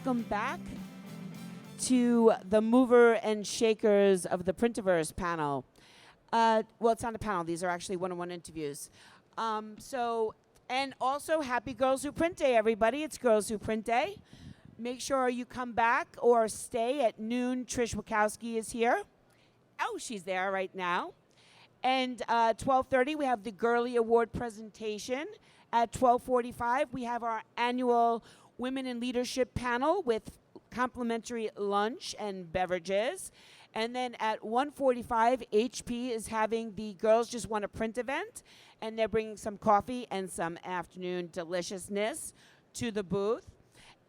Welcome back to the mover and shakers of the Printerverse panel. Well, it's not a panel. These are actually one-on-one interviews. And also, happy Girls Who Print Day, everybody. It's Girls Who Print Day. Make sure you come back or stay at noon. Trish Wachowski is here. Oh, she's there right now. And 12:30, we have the Girly Award presentation. At 12:45, we have our annual Women in Leadership panel with complimentary lunch and beverages. And then at 1:45, HP is having the Girls Just Want to Print event, and they're bringing some coffee and some afternoon deliciousness to the booth.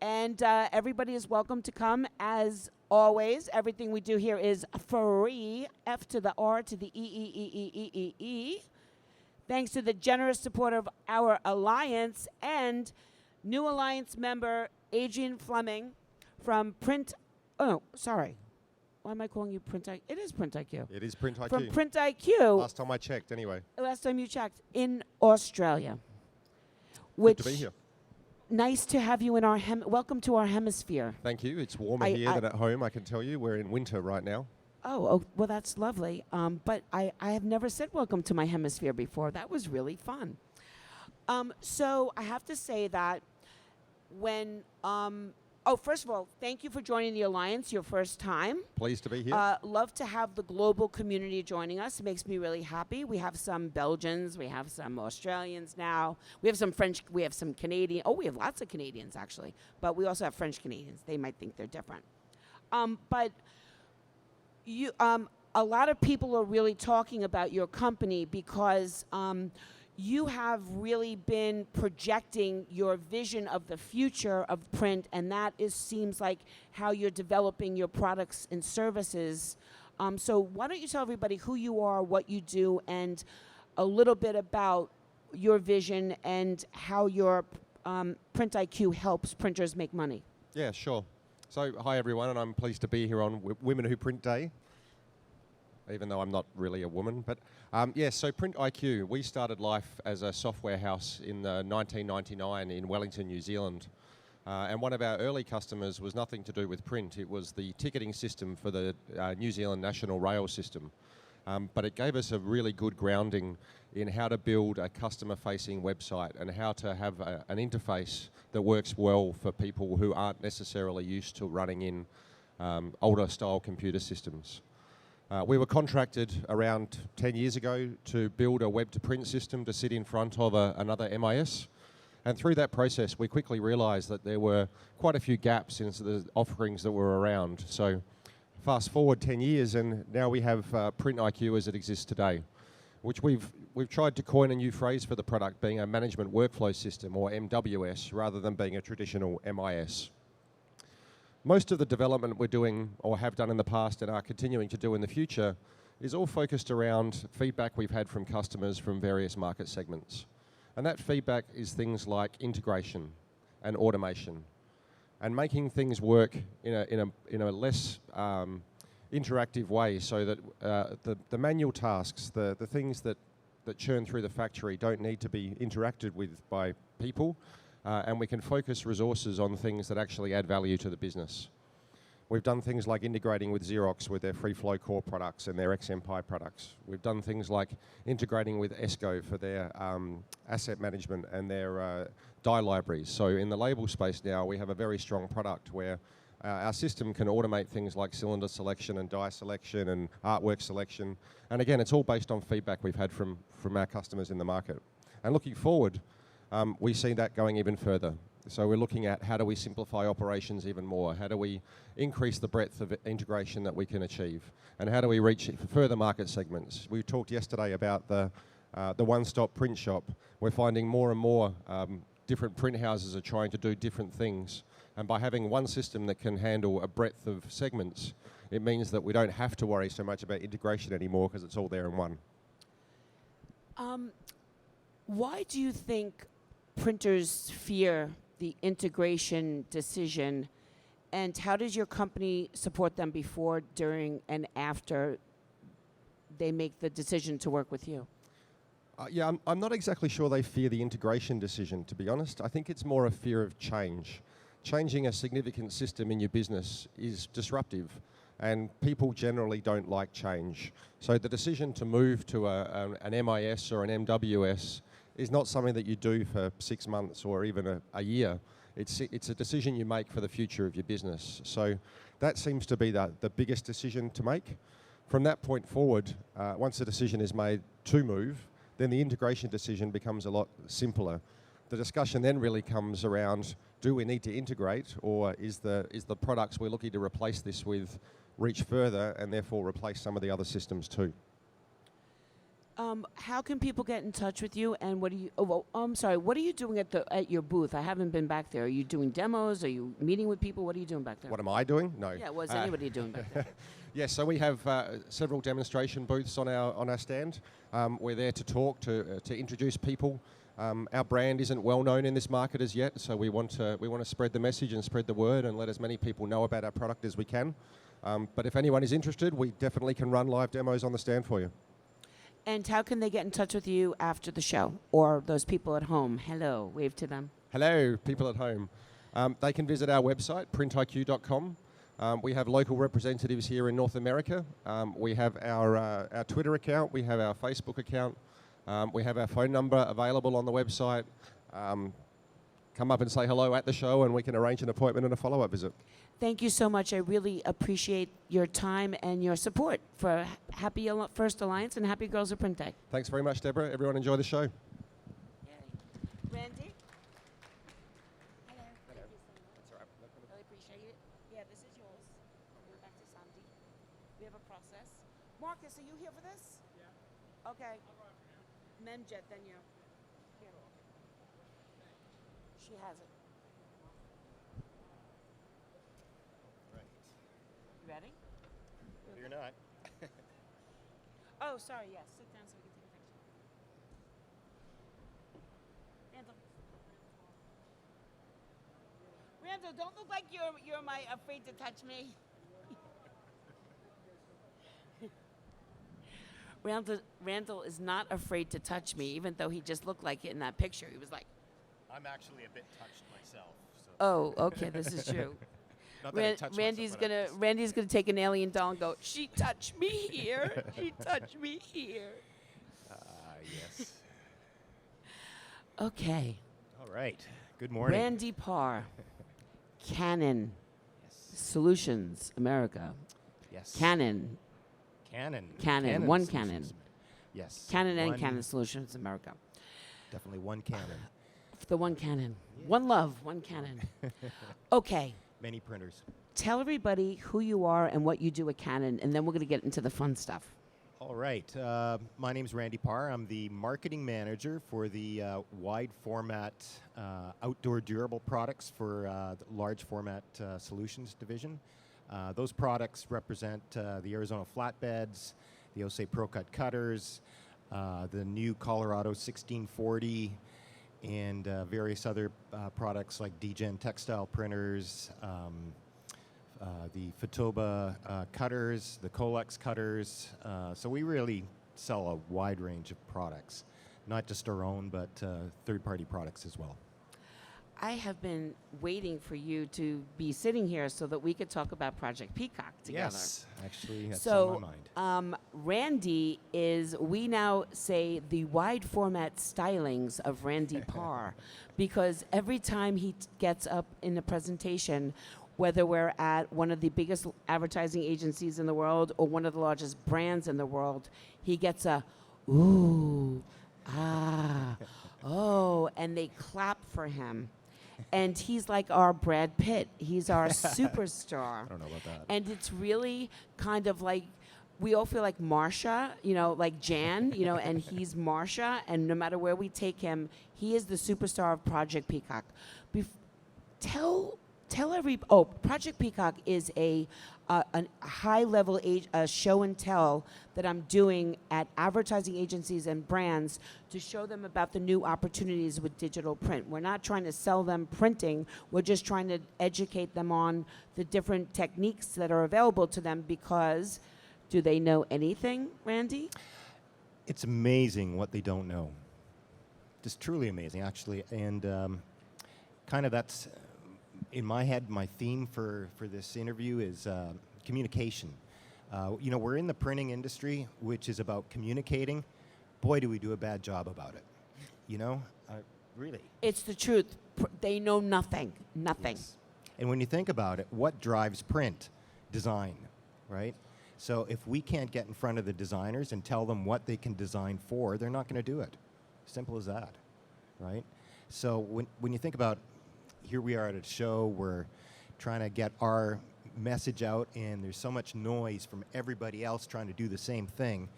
And everybody is welcome to come. As always, everything we do here is free, F to the R to the E. Thanks to the generous support of our alliance and new alliance member Adrian Fleming from Why am I calling you PrintIQ? It is PrintIQ. It is PrintIQ. From PrintIQ. Last time I checked, anyway. Last time you checked, in Australia. Good to be here. Nice to have you in our welcome to our hemisphere. Thank you. It's warmer here than at home, I can tell you. We're in winter right now. Oh, well, that's lovely. But I have never said welcome to my hemisphere before. That was really fun. So I have to say that when first of all, thank you for joining the Alliance, your first time. Pleased to be here. Love to have the global community joining us. It makes me really happy. We have some Belgians. We have some Australians now. We have some French. We have some Canadian. Oh, we have lots of Canadians, actually. But we also have French Canadians. They might think they're different. But you, a lot of people are really talking about your company because you have really been projecting your vision of the future of print, and that seems like how you're developing your products and services. So why don't you tell everybody who you are, what you do, and a little bit about your vision and how your PrintIQ helps printers make money. Yeah, sure. So hi, everyone, and I'm pleased to be here on Women Who Print Day, even though I'm not really a woman. But so PrintIQ, we started life as a software house in 1999 in Wellington, New Zealand. And one of our early customers was nothing to do with print. It was the ticketing system for the New Zealand National Rail System. But it gave us a really good grounding in how to build a customer-facing website and how to have an interface that works well for people who aren't necessarily used to running in older-style computer systems. We were contracted around 10 years ago to build a web-to-print system to sit in front of another MIS. And through that process, we quickly realized that there were quite a few gaps in the offerings that were around. So fast forward 10 years, and now we have PrintIQ as it exists today, which we've tried to coin a new phrase for the product, being a management workflow system, or MWS, rather than being a traditional MIS. Most of the development we're doing or have done in the past and are continuing to do in the future is all focused around feedback we've had from customers from various market segments. And that feedback is things like integration and automation and making things work in a less interactive way, so that the manual tasks, the things that churn through the factory don't need to be interacted with by people. And we can focus resources on things that actually add value to the business. We've done things like integrating with Xerox with their Free Flow Core products and their XMPie products. We've done things like integrating with ESCO for their asset management and their die libraries. So in the label space now, we have a very strong product where our system can automate things like cylinder selection and die selection and artwork selection. And again, it's all based on feedback we've had from our customers in the market. And looking forward, we see that going even further. So we're looking at how do we simplify operations even more? How do we increase the breadth of integration that we can achieve? And how do we reach further market segments? We talked yesterday about the one-stop print shop. We're finding more and more different print houses are trying to do different things. And by having one system that can handle a breadth of segments, it means that we don't have to worry so much about integration anymore because it's all there in one. Why do you think printers fear the integration decision, and how does your company support them before, during, and after they make the decision to work with you? I'm not exactly sure they fear the integration decision, to be honest. I think it's more a fear of change. changing a significant system in your business is disruptive, and people generally don't like change. So the decision to move to an MIS or an MWS is not something that you do for 6 months or even a year. It's a decision you make for the future of your business. So that seems to be the biggest decision to make. From that point forward, once the decision is made to move, then the integration decision becomes a lot simpler. The discussion then really comes around, do we need to integrate, or is the products we're looking to replace this with reach further and therefore replace some of the other systems too? How can people get in touch with you, and what do you? I'm sorry. What are you doing at your booth? I haven't been back there. Are you doing demos? Are you meeting with people? What are you doing back there? What am I doing? No. Yeah. What's anybody doing back there? Yes, so we have several demonstration booths on our stand. We're there to talk, to introduce people. Our brand isn't well known in this market as yet, so we want to spread the message and spread the word and let as many people know about our product as we can. But if anyone is interested, we definitely can run live demos on the stand for you. And how can they get in touch with you after the show, or those people at home? Hello, wave to them. Hello, people at home. They can visit our website, PrintIQ.com. We have local representatives here in North America. We have our Twitter account. We have our Facebook account. We have our phone number available on the website. Come up and say hello at the show, and we can arrange an appointment and a follow-up visit. Thank you so much. I really appreciate your time and your support for Happy First Alliance and Happy Girls of Print Day. Thanks very much, Deborah. Everyone enjoy the show. Yay. Randy? Hello. Hello. That's all right. Really appreciate it. Yeah, this is yours. I'll give it back to Sandy. We have a process. Marcus, are you here for this? Yeah. Okay. Memjet, then you. Here. She has it. Ready? You're not. Oh, sorry, yes. Sit down so we can take a picture. Randall, don't look like you're afraid to touch me. Randall is not afraid to touch me, even though he just looked like it in that picture. He was like, I'm actually a bit touched myself. So. oh, okay, this is true. Not that I touch Randy's myself, gonna take an alien doll and go, she touched me here. She touched me here. Yes. Okay. All right. Good morning. Randy Parr, Canon Yes. Solutions America. Yes. Canon. Canon. One Solutions. Canon. Yes. Canon and One- Canon Solutions America. Definitely one Canon. The one Canon. One love, one Canon. Okay. Many printers. Tell everybody who you are and what you do at Canon, and then we're going to get into the fun stuff. All right. My name's Randy Parr. I'm the marketing manager for the wide format outdoor durable products for the large format solutions division. Those products represent the Arizona flatbeds, the Osei Pro Cut cutters, the new Colorado 1640, and various other products like DGen textile printers, the Fatoba cutters, the Colex cutters. So we really sell a wide range of products, not just our own, but third-party products as well. I have been waiting for you to be sitting here so that we could talk about Project Peacock together. Yes, actually, that's So, on my mind. Randy is, we now say, the wide format stylings of Randy Parr, because every time he gets up in a presentation, whether we're at one of the biggest advertising agencies in the world or one of the largest brands in the world, he gets a, ooh, ah, oh, and they clap for him. And he's like our Brad Pitt. He's our superstar. I don't know about that. And it's really kind of like, we all feel like Marsha, you know, like Jan, you know, and he's Marsha. And no matter where we take him, he is the superstar of Project Peacock. Project Peacock is a high-level show and tell that I'm doing at advertising agencies and brands to show them about the new opportunities with digital print. We're not trying to sell them printing. We're just trying to educate them on the different techniques that are available to them, because do they know anything, Randy? It's amazing what they don't know. Just truly amazing, actually. And kind of that's in my head, my theme for this interview is communication. You know, we're in the printing industry, which is about communicating. Boy, do we do a bad job about it. You know, really. It's the truth. They know nothing. Nothing. Yes. And when you think about it, what drives print? Design, right? So if we can't get in front of the designers and tell them what they can design for, they're not going to do it. Simple as that, right? So when you think about, here we are at a show, we're trying to get our message out, and there's so much noise from everybody else trying to do the same thing.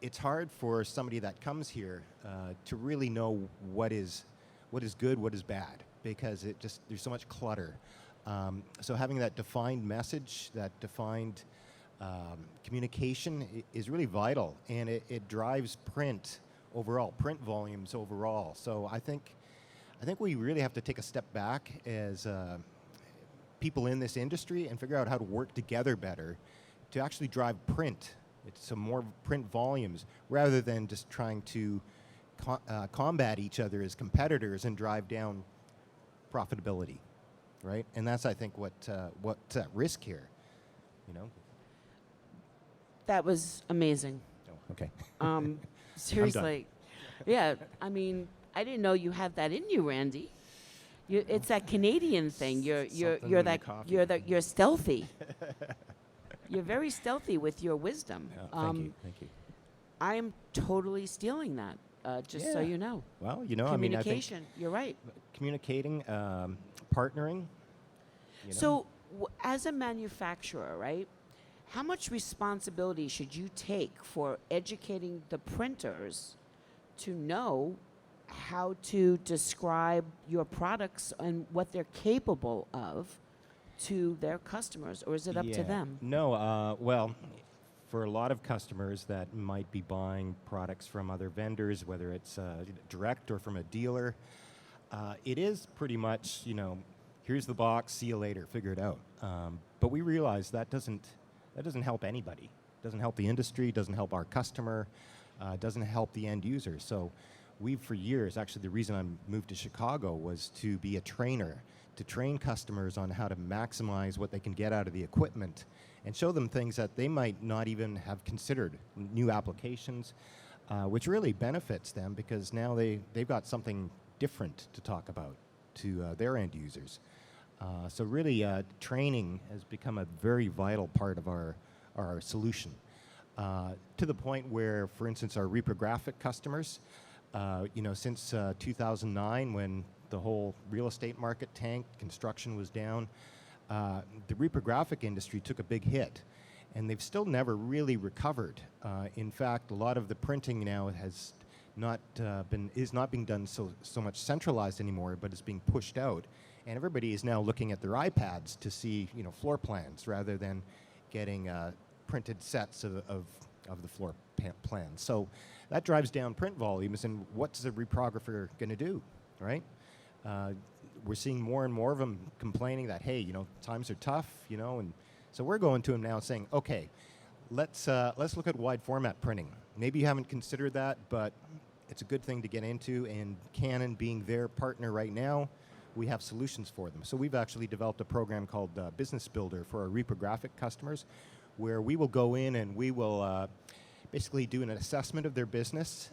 It's hard for somebody that comes here to really know what is good, what is bad, because there's so much clutter. So having that defined message, that defined communication is really vital, and it drives print overall, print volumes overall. So I think we really have to take a step back as people in this industry and figure out how to work together better to actually drive print. It's some more print volumes rather than just trying to combat each other as competitors and drive down profitability, right? And that's, I think, what's at risk here, you know? That was amazing. Oh, okay. Seriously. Yeah, I mean, I didn't know you had that in you, Randy. It's that Canadian thing. You're stealthy. You're very stealthy with your wisdom. Thank you. I am totally stealing that, just so you know. Well, you know, Communication, I mean, you're right. communicating, partnering. You know? So, as a manufacturer, right, how much responsibility should you take for educating the printers to know how to describe your products and what they're capable of to their customers, or is it up to them? No, well, for a lot of customers that might be buying products from other vendors, whether it's direct or from a dealer, it is pretty much, you know, here's the box, see you later, figure it out. But we realize that doesn't help anybody. Doesn't help the industry, doesn't help our customer, doesn't help the end user. So we've, for years, actually the reason I moved to Chicago was to be a trainer, to train customers on how to maximize what they can get out of the equipment and show them things that they might not even have considered, new applications, which really benefits them because now they've got something different to talk about to their end users. So really, training has become a very vital part of our solution, to the point where, for instance, our reprographic customers, you know, since 2009, when the whole real estate market tanked, construction was down, the reprographic industry took a big hit, and they've still never really recovered. In fact, a lot of the printing now is not being done so much centralized anymore, but is being pushed out. And everybody is now looking at their iPads to see, you know, floor plans rather than getting printed sets of the floor plans. So that drives down print volumes, and what's the reprographer going to do, right? We're seeing more and more of them complaining that, hey, you know, times are tough, you know, and so we're going to them now saying, okay, let's look at wide format printing. Maybe you haven't considered that, but it's a good thing to get into, and Canon being their partner right now, we have solutions for them. So we've actually developed a program called Business Builder for our reprographic customers, where we will go in and we will basically do an assessment of their business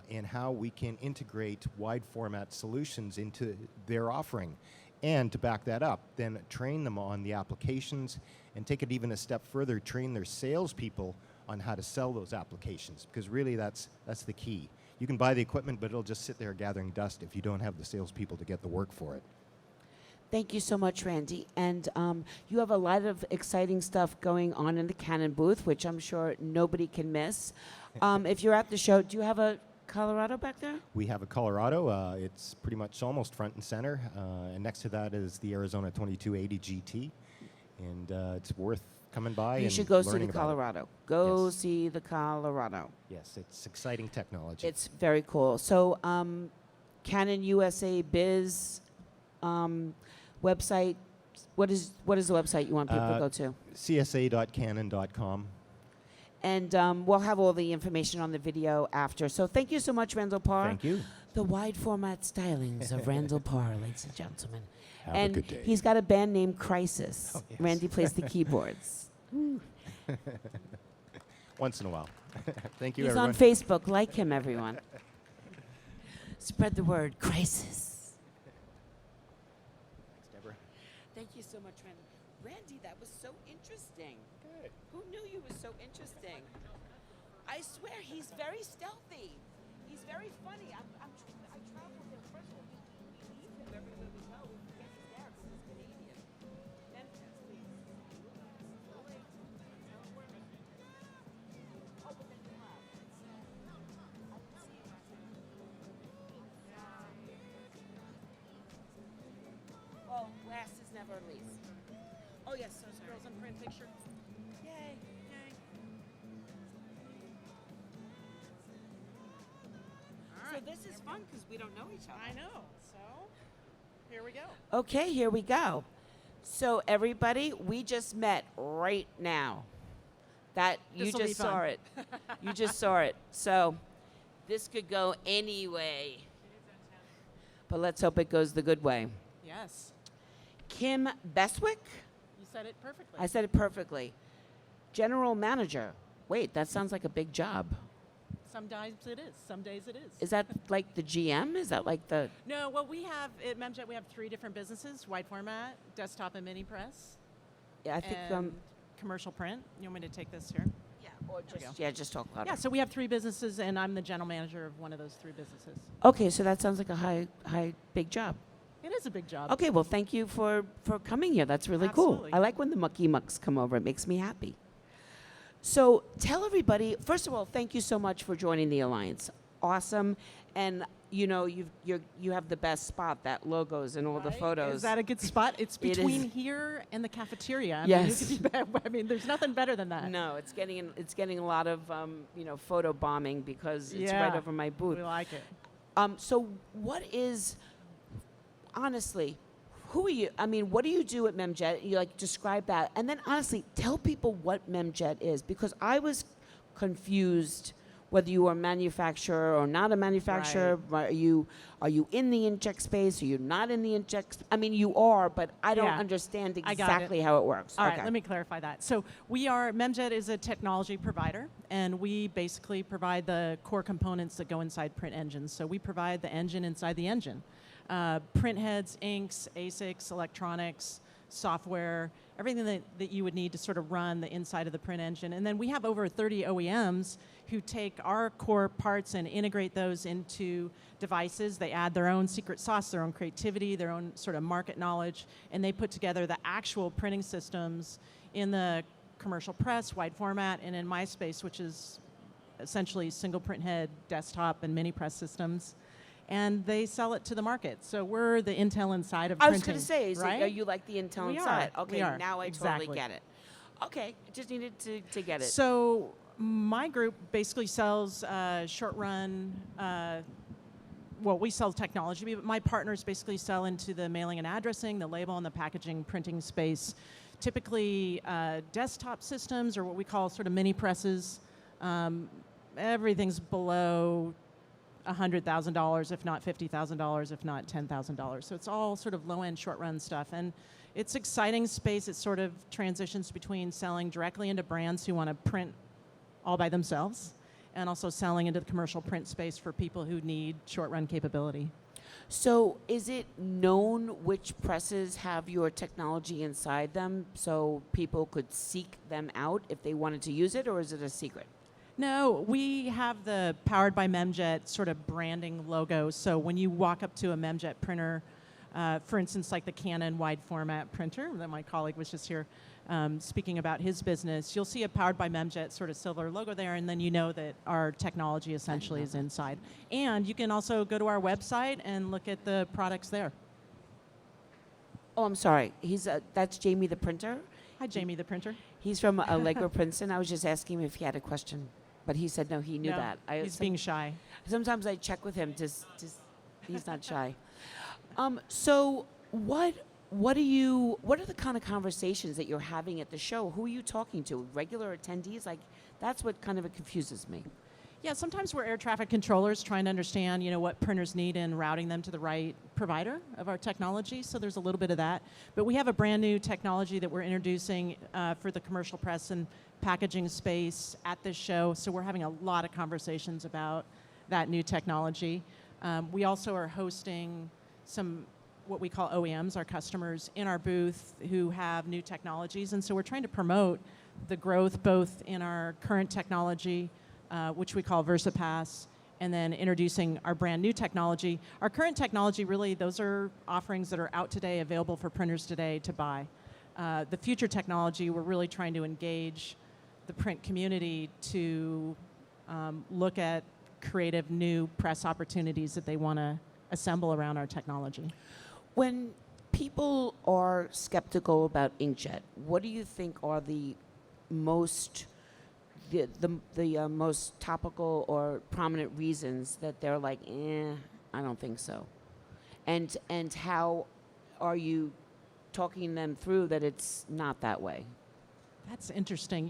and how we can integrate wide format solutions into their offering. And to back that up, then train them on the applications and take it even a step further, train their salespeople on how to sell those applications, because really that's the key. You can buy the equipment, but it'll just sit there gathering dust if you don't have the salespeople to get the work for it. Thank you so much, Randy. And you have a lot of exciting stuff going on in the Canon booth, which I'm sure nobody can miss. If you're at the show, do you have a Colorado back there? We have a Colorado. It's pretty much almost front and center. And next to that is the Arizona 2280 GT. And it's worth coming by. You should go see the Colorado. Go see the Colorado. Yes, it's exciting technology. It's very cool. So Canon USA Biz website, what is the website you want people to go to? csa.canon.com. And we'll have all the information on the video after. So thank you so much, Randall Parr. Thank you. The wide format stylings of Randall Parr, ladies and gentlemen. Have a And good day. he's got a band named Crisis. Oh, yes. Randy plays the keyboards. Once in a while. Thank you, He's everyone. on Facebook. Like him, everyone. Spread the word. Crisis. Thanks, Deborah. Thank you so much, Randy. Randy, that was so interesting. Good. Who knew you was so interesting? I swear, he's very stealthy. He's very funny. I travel with him. First of all, we leave him everywhere we go. We forget he's there because he's Canadian. Memjet, please. Oh, wait. Oh, but then you have. I can see it. Well, last is never least. Oh, yes, so sorry. Girls in print picture. Yay. Yay. So this is fun because we don't know each other. I know. So here we go. Okay, here we go. So everybody, we just met right now. That you This'll be just saw fun. it. You just saw it. So this could go any way. But let's hope it goes the good way. Yes. Kim Beswick? You said it perfectly. I said it perfectly. General manager. Wait, that sounds like a big job. Sometimes it is. Some days it is. Is that like the GM? Is that like the... No, well, we have at Memjet, we have 3 different businesses: wide format, desktop and mini press, Yeah, I think... and commercial print. You want me to take this here? yeah, or we just, go. yeah, just talk louder. Yeah, so we have 3 businesses, and I'm the general manager of one of those 3 businesses. Okay, so that sounds like a big job. It is a big job. Okay, well, thank you for coming here. That's really Absolutely. cool. I like when the mucky mucks come over. It makes me happy. So tell everybody, first of all, thank you so much for joining the Alliance. Awesome. And, you know, you have the best spot, that logos and all the Right? photos. Is that a good spot? It's It between is. here and the cafeteria. Yes. I mean, you could be I mean, there's nothing better than that. No, it's getting a lot of, photo bombing because it's Yeah. right over my booth. We like it. So what is, honestly, who are you? I mean, what do you do at Memjet? You describe that. And then honestly, tell people what Memjet is, because I was confused whether you are a manufacturer or not a manufacturer. Are you in the inkjet space? Are you not in the inkjet? I mean, you are, but I don't Yeah. understand I got it. exactly how it works. All right, let me clarify that. So Memjet is a technology provider, and we basically provide the core components that go inside print engines. So we provide the engine inside the engine. Print heads, inks, ASICs, electronics, software, everything that you would need to sort of run the inside of the print engine. And then we have over 30 OEMs who take our core parts and integrate those into devices. They add their own secret sauce, their own creativity, their own sort of market knowledge, and they put together the actual printing systems in the commercial press, wide format, and in my space, which is essentially single print head, desktop, and mini press systems. And they sell it to the market. So we're the Intel inside of I printing. was going to say, right? are you like the Intel We inside? are. Okay, We are. now I Exactly. totally get it. Okay, just needed to get it. So my group basically sells short run, well, we sell technology, but my partners basically sell into the mailing and addressing, the label and the packaging printing space. Typically desktop systems, or what we call sort of mini presses. Everything's below $100,000, if not $50,000, if not $10,000. So it's all sort of low-end, short-run stuff. And it's exciting space. It sort of transitions between selling directly into brands who want to print all by themselves, and also selling into the commercial print space for people who need short-run capability. So is it known which presses have your technology inside them so people could seek them out if they wanted to use it, or is it a secret? No, we have the Powered by Memjet sort of branding logo. So when you walk up to a Memjet printer, for instance, like the Canon wide format printer that my colleague was just here speaking about his business, you'll see a Powered by Memjet sort of silver logo there, and then you know that our technology essentially is inside. And you can also go to our website and look at the products there. Oh, I'm sorry. That's Jamie the printer. Hi, Jamie the printer. He's from Allegro Princeton. I was just asking him if he had a question, but he said no, he knew No, that. he's being shy. Sometimes I check with him, just he's not shy. So what are the kind of conversations that you're having at the show? Who are you talking to? Regular attendees? Like, that's what kind of confuses me. Yeah, sometimes we're air traffic controllers trying to understand, what printers need and routing them to the right provider of our technology. So there's a little bit of that. But we have a brand new technology that we're introducing for the commercial press and packaging space at this show. So we're having a lot of conversations about that new technology. We also are hosting some what we call OEMs, our customers, in our booth who have new technologies. And so we're trying to promote the growth both in our current technology, which we call VersaPass, and then introducing our brand new technology. Our current technology, really, those are offerings that are out today, available for printers today to buy. The future technology, we're really trying to engage the print community to look at creative new press opportunities that they want to assemble around our technology. When people are skeptical about inkjet, what do you think are the most most topical or prominent reasons that they're like, I don't think so? And how are you talking them through that it's not that way? That's interesting.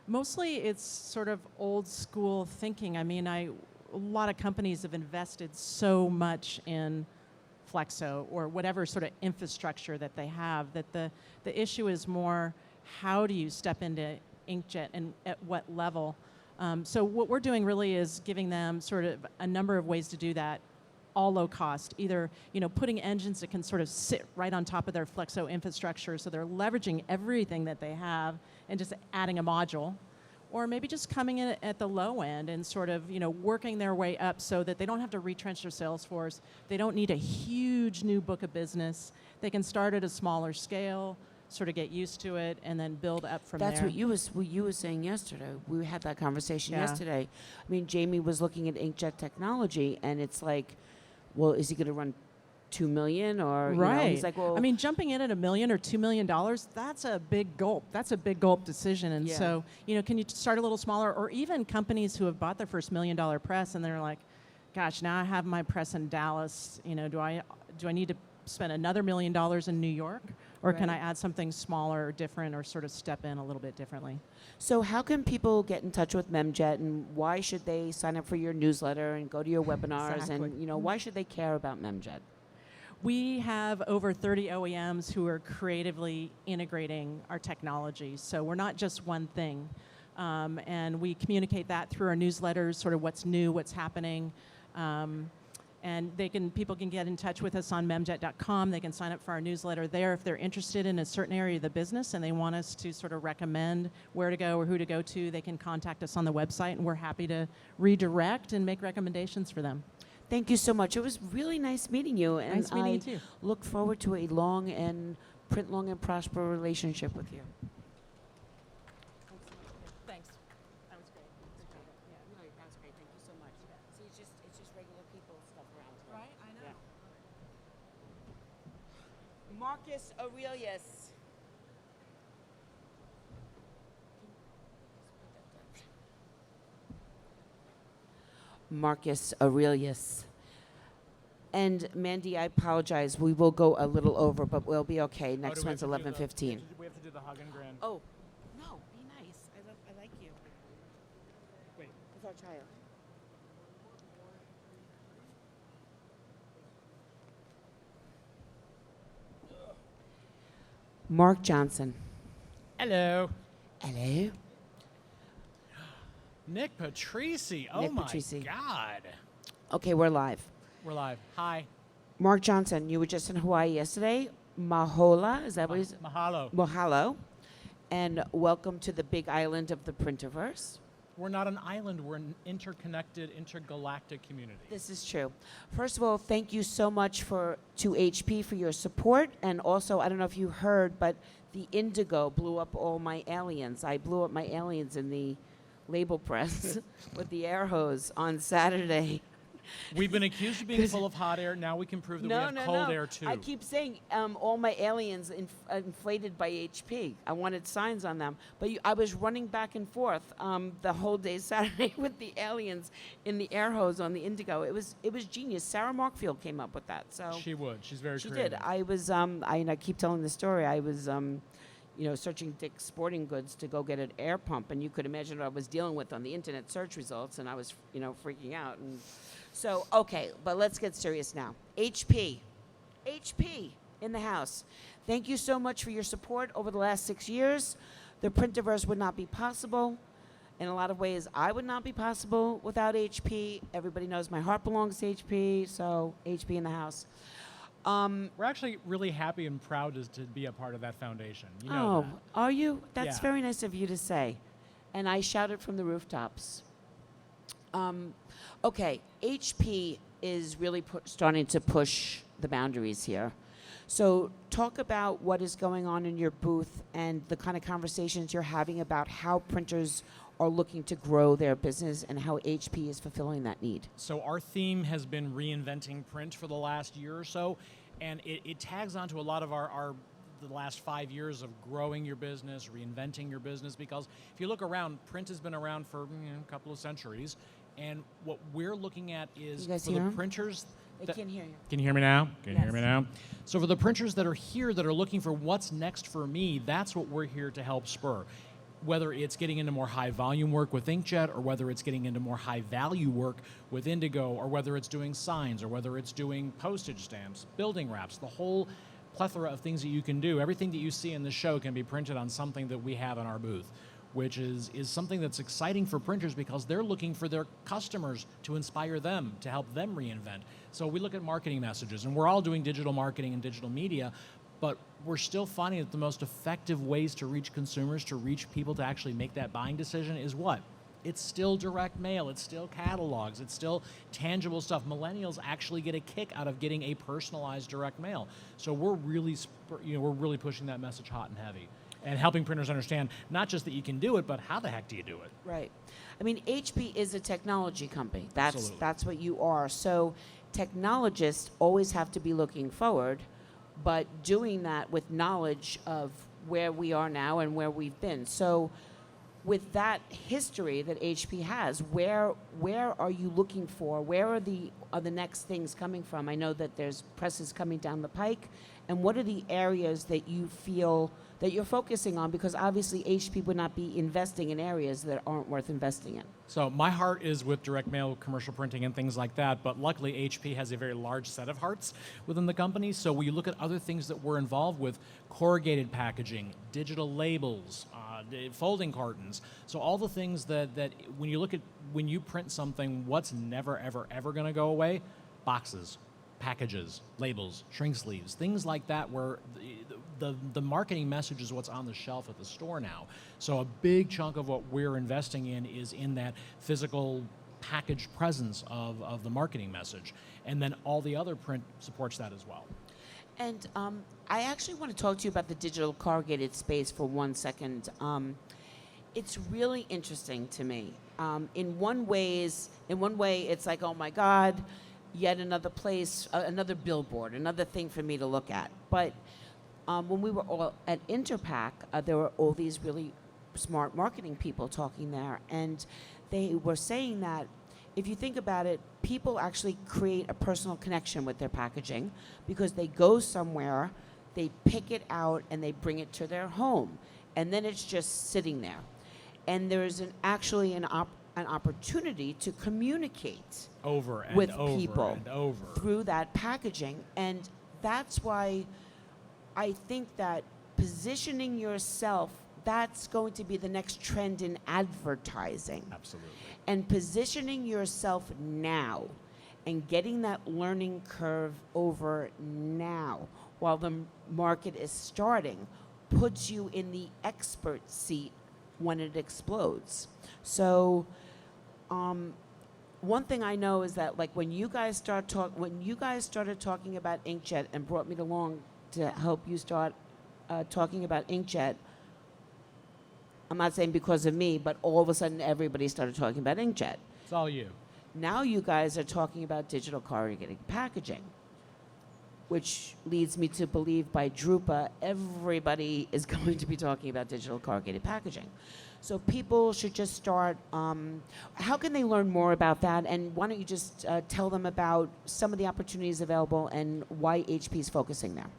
Mostly it's sort of old school thinking. I mean, a lot of companies have invested so much in Flexo or whatever sort of infrastructure that they have, that the issue is more, how do you step into inkjet and at what level? So what we're doing really is giving them sort of a number of ways to do that, all low cost. Either putting engines that can sort of sit right on top of their Flexo infrastructure, so they're leveraging everything that they have and just adding a module, or maybe just coming in at the low end and sort of working their way up so that they don't have to retrench their sales force. They don't need a huge new book of business. They can start at a smaller scale, sort of get used to it, and then build up from there. That's what you were saying yesterday. We had that conversation Yeah. yesterday. I mean, Jamie was looking at inkjet technology, and it's like, well, is he going to run $2 million or right? He's like, well, I mean, jumping in at $1 million or $2 million, that's a big gulp. That's a big gulp decision. And Yeah. so, can you start a little smaller? Or even companies who have bought their first $1 million press and they're like, gosh, now I have my press in Dallas. Do I need to spend another $1 million in New York? Or can I Right. add something smaller or different, or sort of step in a little bit differently? So how can people get in touch with Memjet, and why should they sign up for your newsletter and go to your webinars? Exactly. And why should they care about Memjet? We have over 30 OEMs who are creatively integrating our technology. So we're not just one thing. And we communicate that through our newsletters, sort of what's new, what's happening. And people can get in touch with us on memjet.com. They can sign up for our newsletter there if they're interested in a certain area of the business and they want us to sort of recommend where to go or who to go to. They can contact us on the website, and we're happy to redirect and make recommendations for them. Thank you so much. It was really nice meeting you, and Nice meeting I you too. look forward to a long and prosper relationship with you. Thanks. That was great. Really, that was great. Thank you so much. See, it's just regular people stuff around here. Right? I know. Yeah. Marcus Aurelius. Marcus Aurelius. And Mandy, I apologize. We will go a little over, but we'll be okay. Next one's 11:15. We have to do the hug and grin. Oh, no, be nice. I like you. Wait. It's our child. Mark Johnson. Hello. Hello. Nick Patrici. Oh Nick my Patrici. God. Okay, we're live. We're live. Hi. Mark Johnson, you were just in Hawaii yesterday. Mahola, is that what he's? Mahalo. Mahalo. And welcome to the big island of the Printerverse. We're not an island. We're an interconnected, intergalactic community. This is true. First of all, thank you so much to HP for your support. And also, I don't know if you heard, but the Indigo blew up all my aliens. I blew up my aliens in the label press with the air hose on Saturday. We've been accused of being full of hot air. Now we can prove that we have cold air too. I keep saying all my aliens inflated by HP. I wanted signs on them. But I was running back and forth the whole day Saturday with the aliens in the air hose on the Indigo. It was genius. Sarah Markfield came up with that. So She would. She's very she creative. did. I was I keep telling the story. I was searching Dick's Sporting Goods to go get an air pump, and you could imagine what I was dealing with on the internet search results, and I was, freaking out. And so, okay, but let's get serious now. HP in the house. Thank you so much for your support over the last 6 years. The Printerverse would not be possible. In a lot of ways, I would not be possible without HP. Everybody knows my heart belongs to HP, so HP in the house. We're actually really happy and proud to be a part of that foundation. You know that. Are you? That's Yeah. very nice of you to say. And I shout it from the rooftops. Okay, HP is really starting to push the boundaries here. So talk about what is going on in your booth and the kind of conversations you're having about how printers are looking to grow their business and how HP is fulfilling that need. So our theme has been reinventing print for the last year or so, and it tags onto a lot of the last 5 years of growing your business, reinventing your business, because if you look around, print has been around for a couple of centuries, and what we're looking at is You guys for hear the him? printers. I can't hear you. Can you hear me now? Can you hear me Yes. now? So for the printers that are here that are looking for what's next for me, that's what we're here to help spur. Whether it's getting into more high volume work with inkjet, or whether it's getting into more high value work with indigo, or whether it's doing signs, or whether it's doing postage stamps, building wraps, the whole plethora of things that you can do. Everything that you see in the show can be printed on something that we have in our booth, which is something that's exciting for printers because they're looking for their customers to inspire them, to help them reinvent. So we look at marketing messages, and we're all doing digital marketing and digital media, but we're still finding that the most effective ways to reach consumers, to reach people to actually make that buying decision is what? It's still direct mail, it's still catalogs, it's still tangible stuff. Millennials actually get a kick out of getting a personalized direct mail. So we're really, we're really pushing that message hot and heavy, and helping printers understand not just that you can do it, but how the heck do you do it? Right. I mean, HP is a technology company. Absolutely. That's what you are. So technologists always have to be looking forward, but doing that with knowledge of where we are now and where we've been. So with that history that HP has, where are you looking for? Where are the next things coming from? I know that there's presses coming down the pike, and what are the areas that you feel that you're focusing on? Because obviously HP would not be investing in areas that aren't worth investing in. So my heart is with direct mail, commercial printing, and things like that, but luckily HP has a very large set of hearts within the company. So when you look at other things that we're involved with, corrugated packaging, digital labels, folding cartons, so all the things that when you print something, what's never, ever, ever going to go away? Boxes, packages, labels, shrink sleeves, things like that, where the marketing message is what's on the shelf at the store now. So a big chunk of what we're investing in is in that physical packaged presence of the marketing message. And then all the other print supports that as well. And I actually want to talk to you about the digital corrugated space for 1 second. It's really interesting to me. In one way, it's like, oh my God, yet another place, another billboard, another thing for me to look at. But when we were all at Interpack, there were all these really smart marketing people talking there, and they were saying that if you think about it, people actually create a personal connection with their packaging because they go somewhere, they pick it out, and they bring it to their home, and then it's just sitting there. And there's actually an opportunity to communicate Over and with over people and over. through that packaging. And that's why I think that positioning yourself, that's going to be the next trend in advertising. Absolutely. And positioning yourself now and getting that learning curve over now while the market is starting puts you in the expert seat when it explodes. So one thing I know is that, like, when you guys started talking about inkjet and brought me along to help you start talking about inkjet, I'm not saying because of me, but all of a sudden everybody started talking about inkjet. It's all you. Now you guys are talking about digital corrugated packaging, which leads me to believe by Drupa, everybody is going to be talking about digital corrugated packaging. So people should just start, how can they learn more about that? And why don't you just tell them about some of the opportunities available and why HP is focusing there?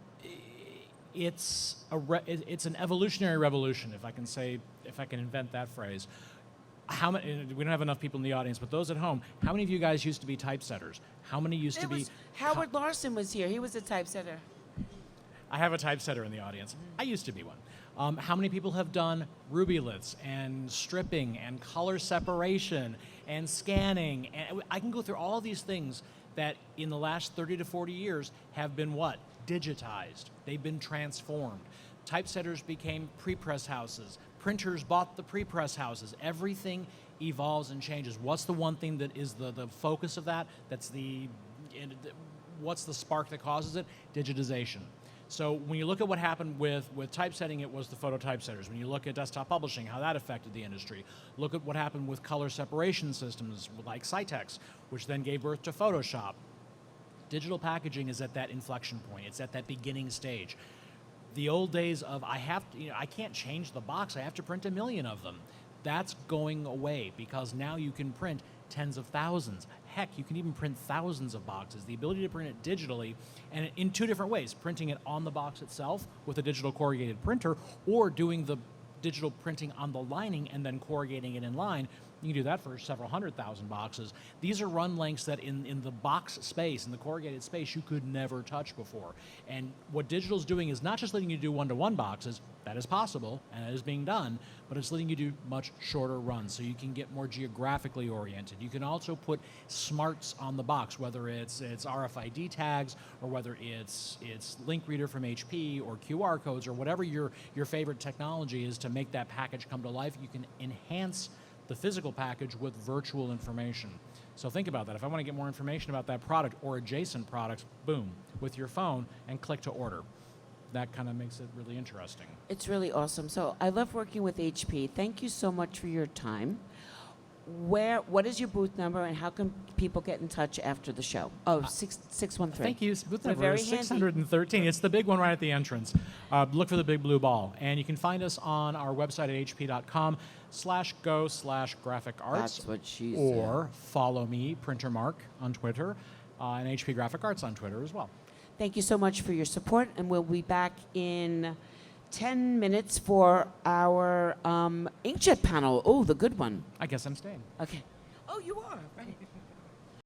it's it's an evolutionary revolution, if I can invent that phrase. How many? We don't have enough people in the audience, but those at home, how many of you guys used to be typesetters? How many used to be? Howard Larson was here. He was a typesetter. I have a typesetter in the audience. I used to be one. How many people have done rubyliths and stripping and color separation and scanning? And I can go through all these things that in the last 30 to 40 years have been what? Digitized. They've been transformed. Typesetters became pre-press houses. Printers bought the pre-press houses. Everything evolves and changes. What's the one thing that is the focus of that? What's the spark that causes it? Digitization. So when you look at what happened with typesetting, it was the photo typesetters. When you look at desktop publishing, how that affected the industry. Look at what happened with color separation systems like Cytex, which then gave birth to Photoshop. Digital packaging is at that inflection point. It's at that beginning stage. The old days of I can't change the box. I have to print 1 million of them. That's going away because now you can print tens of thousands. Heck, you can even print thousands of boxes. The ability to print it digitally and in 2 different ways, printing it on the box itself with a digital corrugated printer or doing the digital printing on the lining and then corrugating it in line. You can do that for several 100,000 boxes. These are run lengths that in the box space, in the corrugated space, you could never touch before. And what digital is doing is not just letting you do one-to-one boxes, that is possible, and that is being done, but it's letting you do much shorter runs, so you can get more geographically oriented. You can also put smarts on the box, whether it's RFID tags, or whether it's link reader from HP, or QR codes, or whatever your favorite technology is to make that package come to life. You can enhance the physical package with virtual information. So think about that. If I want to get more information about that product or adjacent products, boom, with your phone and click to order. That kind of makes it really interesting. It's really awesome. So I love working with HP. Thank you so much for your time. What is your booth number and how can people get in touch after the show? Oh, 613. Thank you. Booth We're number very is handy. 613. It's the big one right at the entrance. Look for the big blue ball. And you can find us on our website at hp.com/go/graphic arts. That's what she Or follow me, Printer Mark, on Twitter, and HP Graphic Arts on Twitter as well. Thank you so much for your support, and we'll be back in 10 minutes for our inkjet panel. Oh, the good one. I guess I'm staying. Okay. Oh, you are. Right.